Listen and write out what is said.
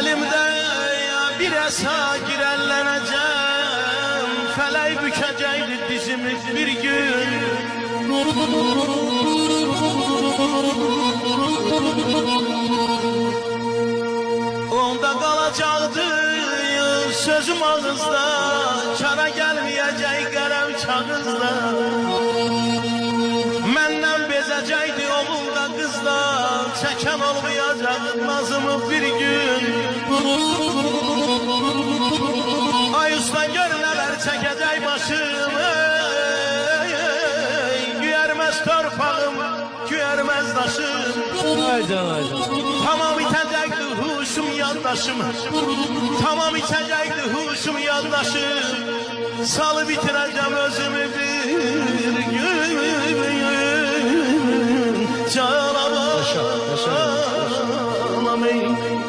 Elimde bir esa girelleneceğim, felek bükecekti dizimiz bir gün. Onda kalacaktı sözüm ağızda, kara gelmeyecek kalem kağızda. Menden bezecekti oğulda kızda, çeken olmayacak nazımı bir gün. Ay usta gör neler çekecek başımı, güyermez torpağım, güyermez taşım. Ay can. Tamam itecekti huşum yandaşım, tamam itecekti huşum yandaşım. Salı bitireceğim özümü bir gün.